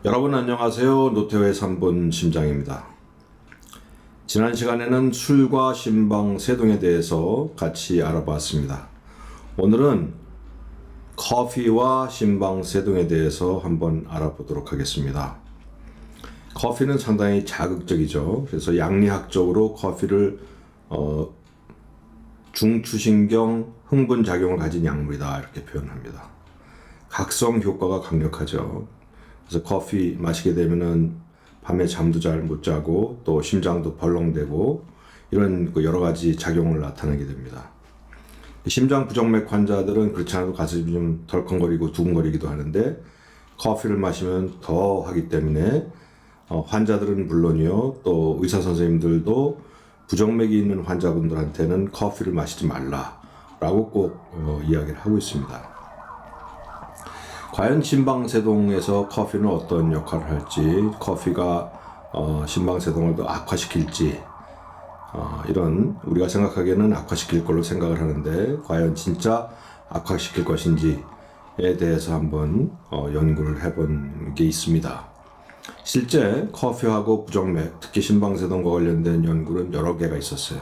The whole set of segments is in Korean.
여러분 안녕하세요. 노태우의 3분 심장입니다. 지난 시간에는 술과 신방 세동에 대해서 같이 알아봤습니다. 오늘은 커피와 신방 세동에 대해서 한번 알아보도록 하겠습니다. 커피는 상당히 자극적이죠. 그래서 양리학적으로 커피를 중추신경 흥분작용을 가진 약물이다 이렇게 표현합니다. 각성 효과가 강력하죠. 그래서 커피 마시게 되면은 밤에 잠도 잘 못 자고 또 심장도 벌렁대고 이런 여러 가지 작용을 나타내게 됩니다. 심장 부정맥 환자들은 그렇지 않아도 가슴이 좀 덜컹거리고 두근거리기도 하는데 커피를 마시면 더 하기 때문에 환자들은 물론이요 또 의사 선생님들도 부정맥이 있는 환자분들한테는 커피를 마시지 말라라고 꼭 이야기를 하고 있습니다. 과연 심방세동에서 커피는 어떤 역할을 할지, 커피가 심방세동을 더 악화시킬지, 이런 우리가 생각하기에는 악화시킬 걸로 생각을 하는데 과연 진짜 악화시킬 것인지에 대해서 한번 연구를 해본 게 있습니다. 실제 커피하고 부정맥, 특히 심방세동과 관련된 연구는 여러 개가 있었어요.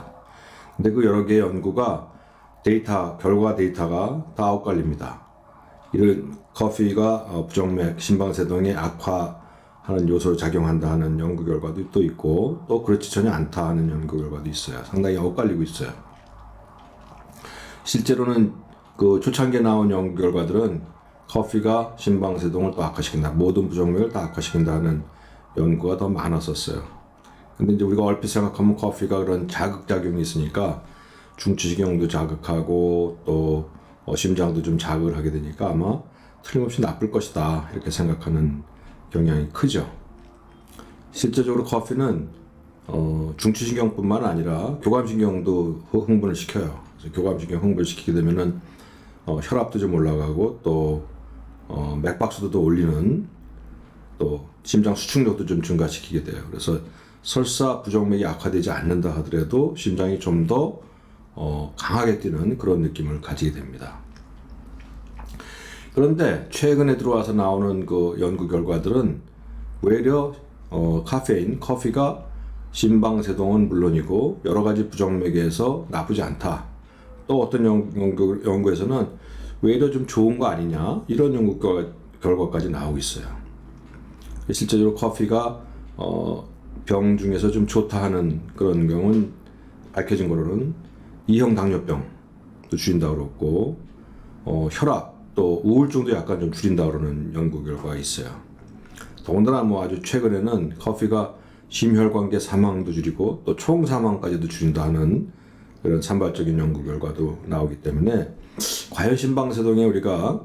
근데 그 여러 개의 연구가 결과 데이터가 다 엇갈립니다. 이런 커피가 부정맥, 심방세동에 악화하는 요소로 작용한다 하는 연구 결과도 또 있고 또 그렇지 전혀 않다 하는 연구 결과도 있어요. 상당히 엇갈리고 있어요. 실제로는 그 초창기에 나온 연구 결과들은 커피가 심방세동을 또 악화시킨다, 모든 부정맥을 다 악화시킨다 하는 연구가 더 많았었어요. 근데 이제 우리가 얼핏 생각하면 커피가 그런 자극작용이 있으니까 중추신경도 자극하고 또 심장도 좀 자극을 하게 되니까 아마 틀림없이 나쁠 것이다 이렇게 생각하는 경향이 크죠. 실제적으로 커피는 중추신경뿐만 아니라 교감신경도 흥분을 시켜요. 그래서 교감신경 흥분을 시키게 되면은 혈압도 좀 올라가고 또 맥박수도 더 올리는 또 심장 수축력도 좀 증가시키게 돼요. 그래서 설사 부정맥이 악화되지 않는다 하더라도 심장이 좀 더 강하게 뛰는 그런 느낌을 가지게 됩니다. 그런데 최근에 들어와서 나오는 그 연구 결과들은 오히려 커피가 심방세동은 물론이고 여러 가지 부정맥에서 나쁘지 않다. 또 어떤 연구에서는 오히려 좀 좋은 거 아니냐 이런 연구 결과까지 나오고 있어요. 실제적으로 커피가 병 중에서 좀 좋다 하는 그런 경우는 밝혀진 거로는 2형 당뇨병도 줄인다고 그러고 혈압 또 우울증도 약간 좀 줄인다고 그러는 연구 결과가 있어요. 더군다나 아주 최근에는 커피가 심혈관계 사망도 줄이고 또 총 사망까지도 줄인다 하는 그런 산발적인 연구 결과도 나오기 때문에 과연 심방세동에 우리가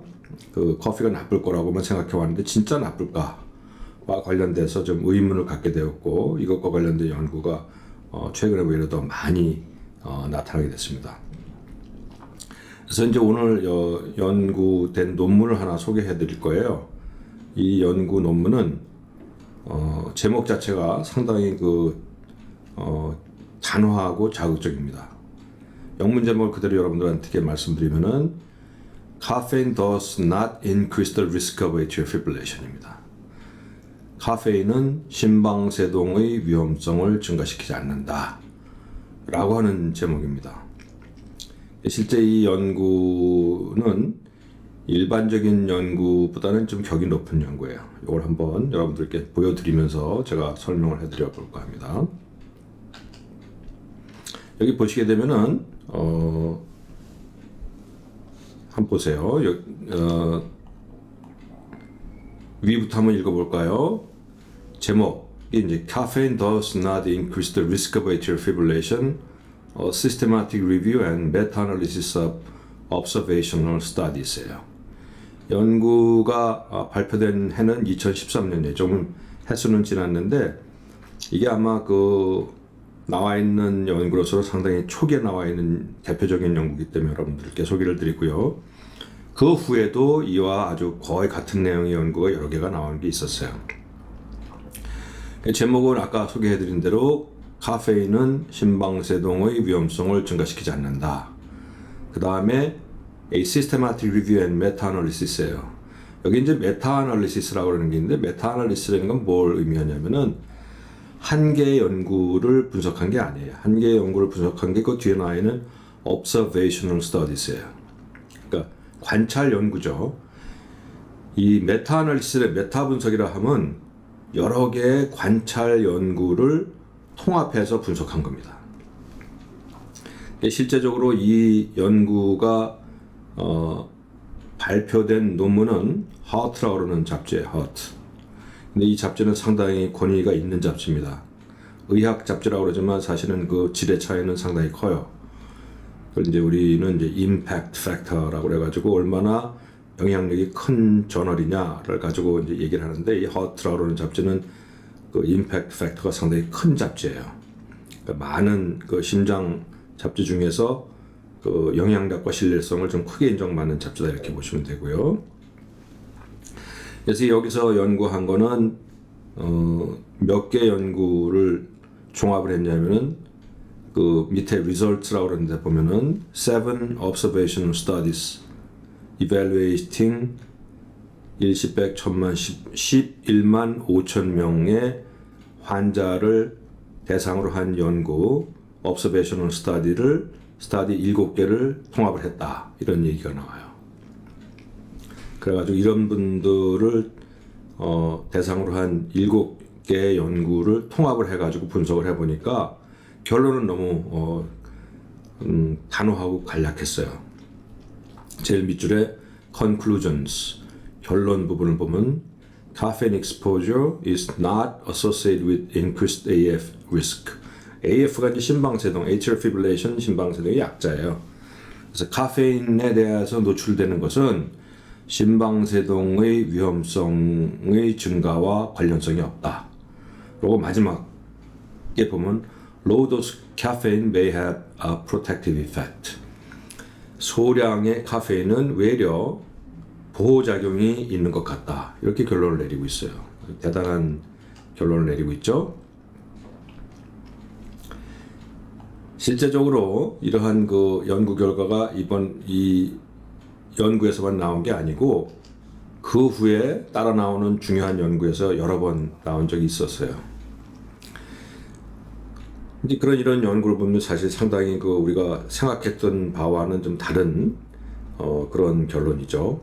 그 커피가 나쁠 거라고만 생각해 왔는데 진짜 나쁠까와 관련돼서 좀 의문을 갖게 되었고 이것과 관련된 연구가 최근에 오히려 더 많이 나타나게 됐습니다. 그래서 이제 오늘 연구된 논문을 하나 소개해 드릴 거예요. 이 연구 논문은 제목 자체가 상당히 단호하고 자극적입니다. 영문 제목을 그대로 여러분들한테 말씀드리면은 Caffeine does not increase the risk of atrial fibrillation입니다. 카페인은 심방세동의 위험성을 증가시키지 않는다 라고 하는 제목입니다. 실제 이 연구는 일반적인 연구보다는 좀 격이 높은 연구예요. 이걸 한번 여러분들께 보여드리면서 제가 설명을 해드려 볼까 합니다. 여기 보시게 되면은 한번 보세요. 위부터 한번 읽어볼까요? 제목이 이제 Caffeine does not increase the risk of atrial fibrillation. A systematic review and meta-analysis of observational studies예요. 연구가 발표된 해는 2013년이에요. 조금 해수는 지났는데 이게 아마 나와 있는 연구로서 상당히 초기에 나와 있는 대표적인 연구이기 때문에 여러분들께 소개를 드리고요. 그 후에도 이와 아주 거의 같은 내용의 연구가 여러 개가 나온 게 있었어요. 제목은 아까 소개해드린 대로 카페인은 심방세동의 위험성을 증가시키지 않는다. 그 다음에 A Systematic Review and Meta-Analysis예요. 여기 이제 메타 아날리시스라고 그러는 게 있는데, 메타 아날리시스라는 건 뭘 의미하냐면은 한 개의 연구를 분석한 게 아니에요. 한 개의 연구를 분석한 게 그 뒤에 나와 있는 observational studies예요. 그러니까 관찰 연구죠. 이 메타 아날리시스의 메타 분석이라 하면 여러 개의 관찰 연구를 통합해서 분석한 겁니다. 실제적으로 이 연구가 발표된 논문은 하트라고 그러는 잡지예요. 하트. 근데 이 잡지는 상당히 권위가 있는 잡지입니다. 의학 잡지라고 그러지만 사실은 그 질의 차이는 상당히 커요. 그걸 이제 우리는 이제 임팩트 팩터라고 그래가지고 얼마나 영향력이 큰 저널이냐를 가지고 이제 얘기를 하는데, 이 하트라고 그러는 잡지는 그 임팩트 팩터가 상당히 큰 잡지예요. 그러니까 많은 그 심장 잡지 중에서 그 영향력과 신뢰성을 좀 크게 인정받는 잡지다, 이렇게 보시면 되고요. 그래서 여기서 연구한 거는 몇 개 연구를 종합을 했냐면은 그 밑에 results라고 그러는데 보면은 7 observational studies evaluating 1시 100, 1000만, 11만 5천 명의 환자를 대상으로 한 연구 observational study를 스타디 7개를 통합을 했다, 이런 얘기가 나와요. 그래가지고 이런 분들을 대상으로 한 7개의 연구를 통합을 해가지고 분석을 해보니까 결론은 너무 단호하고 간략했어요. 제일 밑줄에 conclusions, 결론 부분을 보면 caffeine exposure is not associated with increased AF risk. AF가 이제 심방세동, atrial fibrillation 심방세동의 약자예요. 그래서 카페인에 대해서 노출되는 것은 심방세동의 위험성의 증가와 관련성이 없다. 그리고 마지막에 보면 low dose caffeine may have a protective effect. 소량의 카페인은 외려 보호작용이 있는 것 같다, 이렇게 결론을 내리고 있어요. 대단한 결론을 내리고 있죠. 실제적으로 이러한 그 연구 결과가 이번 이 연구에서만 나온 게 아니고 그 후에 따라 나오는 중요한 연구에서 여러 번 나온 적이 있었어요. 이제 이런 연구를 보면 사실 상당히 그 우리가 생각했던 바와는 좀 다른 그런 결론이죠.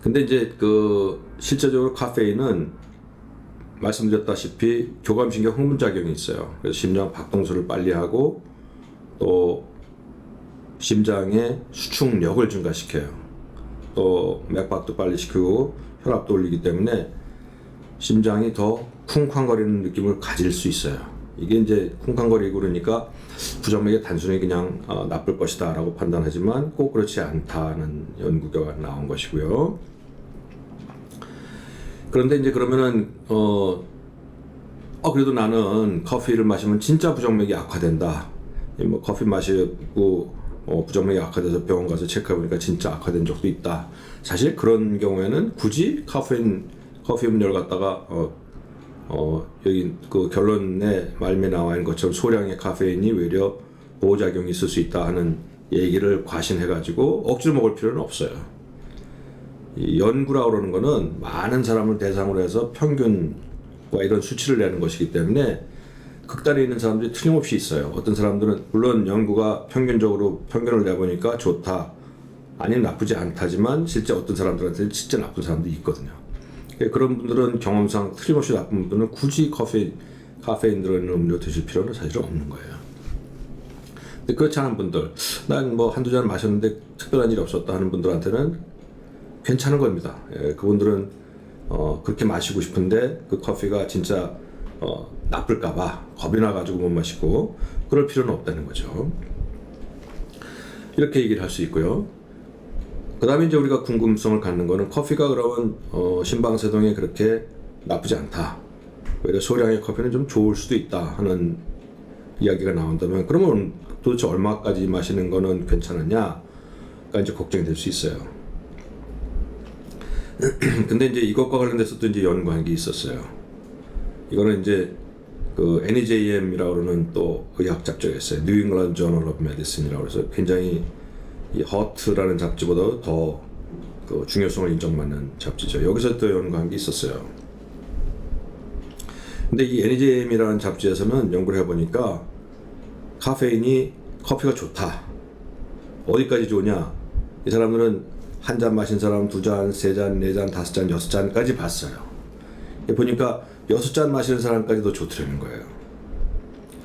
근데 이제 그 실제적으로 카페인은 말씀드렸다시피 교감신경 흥분작용이 있어요. 그래서 심장 박동수를 빨리 하고 또 심장의 수축력을 증가시켜요. 또 맥박도 빨리 시키고 혈압도 올리기 때문에 심장이 더 쿵쾅거리는 느낌을 가질 수 있어요. 이게 이제 쿵쾅거리고 그러니까 부정맥이 단순히 그냥 나쁠 것이다 라고 판단하지만 꼭 그렇지 않다는 연구 결과가 나온 것이고요. 그런데 이제 그러면은 그래도 나는 커피를 마시면 진짜 부정맥이 악화된다. 뭐 커피 마시고 부정맥이 악화돼서 병원 가서 체크해보니까 진짜 악화된 적도 있다. 사실 그런 경우에는 굳이 커피 음료를 갖다가 여기 그 결론에 말미에 나와 있는 것처럼 소량의 카페인이 외려 보호작용이 있을 수 있다 하는 얘기를 과신해가지고 억지로 먹을 필요는 없어요. 이 연구라고 그러는 거는 많은 사람을 대상으로 해서 평균과 이런 수치를 내는 것이기 때문에 극단에 있는 사람들이 틀림없이 있어요. 어떤 사람들은 물론 연구가 평균적으로 평균을 내보니까 좋다, 아니면 나쁘지 않다지만 실제 어떤 사람들한테는 진짜 나쁜 사람들이 있거든요. 그런 분들은 경험상 틀림없이 나쁜 분들은 굳이 카페인 들어있는 음료 드실 필요는 사실 없는 거예요. 근데 그렇지 않은 분들, 난 뭐 한두 잔 마셨는데 특별한 일이 없었다 하는 분들한테는 괜찮은 겁니다. 그분들은 그렇게 마시고 싶은데 그 커피가 진짜 나쁠까봐 겁이 나가지고 못 마시고 그럴 필요는 없다는 거죠. 이렇게 얘기를 할 수 있고요. 그 다음에 이제 우리가 궁금성을 갖는 거는 커피가 그러면 심방세동에 그렇게 나쁘지 않다, 오히려 소량의 커피는 좀 좋을 수도 있다 하는 이야기가 나온다면 그러면 도대체 얼마까지 마시는 거는 괜찮느냐가 이제 걱정이 될 수 있어요. 근데 이제 이것과 관련돼서 또 이제 연구한 게 있었어요. 이거는 이제 그 NEJM이라고 그러는 또 의학 잡지가 있어요. New England Journal of Medicine이라고 해서 굉장히 이 허트라는 잡지보다 더 또 중요성을 인정받는 잡지죠. 여기서 또 연구한 게 있었어요. 근데 이 NEJM이라는 잡지에서는 연구를 해보니까 커피가 좋다. 어디까지 좋냐? 이 사람들은 한 잔 마신 사람 2잔, 3잔, 4잔, 5잔, 6잔까지 봤어요. 보니까 6잔 마시는 사람까지도 좋더라는 거예요.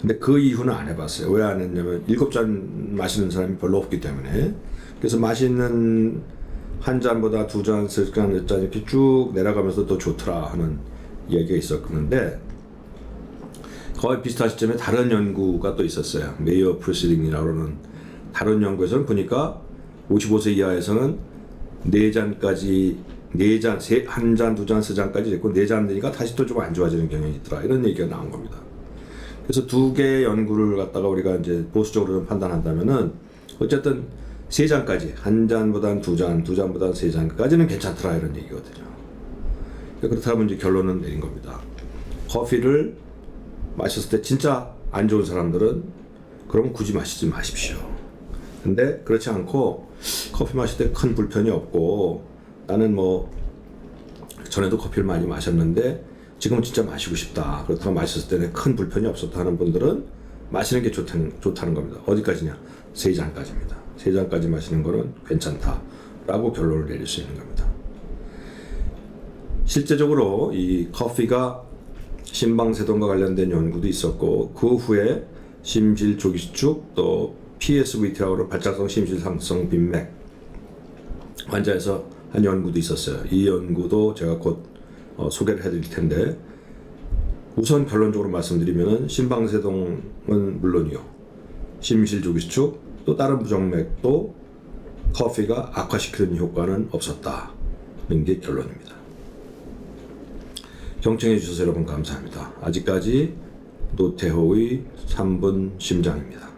근데 그 이후는 안 해봤어요. 왜 안 했냐면 7잔 마시는 사람이 별로 없기 때문에. 그래서 마시는 한 잔보다 2잔, 3잔, 4잔 이렇게 쭉 내려가면서 더 좋더라 하는 이야기가 있었는데 거의 비슷한 시점에 다른 연구가 또 있었어요. 메이어 프로시딩이라고 하는 다른 연구에서는 보니까 55세 이하에서는 4잔까지 한 잔, 2잔, 3잔까지 됐고 4잔 되니까 다시 또 좀 안 좋아지는 경향이 있더라. 이런 얘기가 나온 겁니다. 그래서 두 개의 연구를 갖다가 우리가 이제 보수적으로 판단한다면은 어쨌든 3잔까지 한 잔보단 2잔, 2잔보단 3잔까지는 괜찮더라 이런 얘기거든요. 그렇다면 이제 결론은 내린 겁니다. 커피를 마셨을 때 진짜 안 좋은 사람들은 그럼 굳이 마시지 마십시오. 근데 그렇지 않고 커피 마실 때 큰 불편이 없고 나는 뭐 전에도 커피를 많이 마셨는데 지금은 진짜 마시고 싶다. 그렇다고 마셨을 때는 큰 불편이 없었다 하는 분들은 마시는 게 좋다는 겁니다. 어디까지냐? 3잔까지입니다. 3잔까지 마시는 거는 괜찮다라고 결론을 내릴 수 있는 겁니다. 실제적으로 이 커피가 심방세동과 관련된 연구도 있었고 그 후에 심실 조기축 또 PSVT라고 하는 발작성 심실상성 빈맥 환자에서 한 연구도 있었어요. 이 연구도 제가 곧 소개를 해드릴 텐데 우선 결론적으로 말씀드리면 심방세동은 물론이요. 심실 조기축 또 다른 부정맥도 커피가 악화시키는 효과는 없었다는 게 결론입니다. 경청해 주셔서 여러분 감사합니다. 아직까지 노태호의 3분 심장입니다.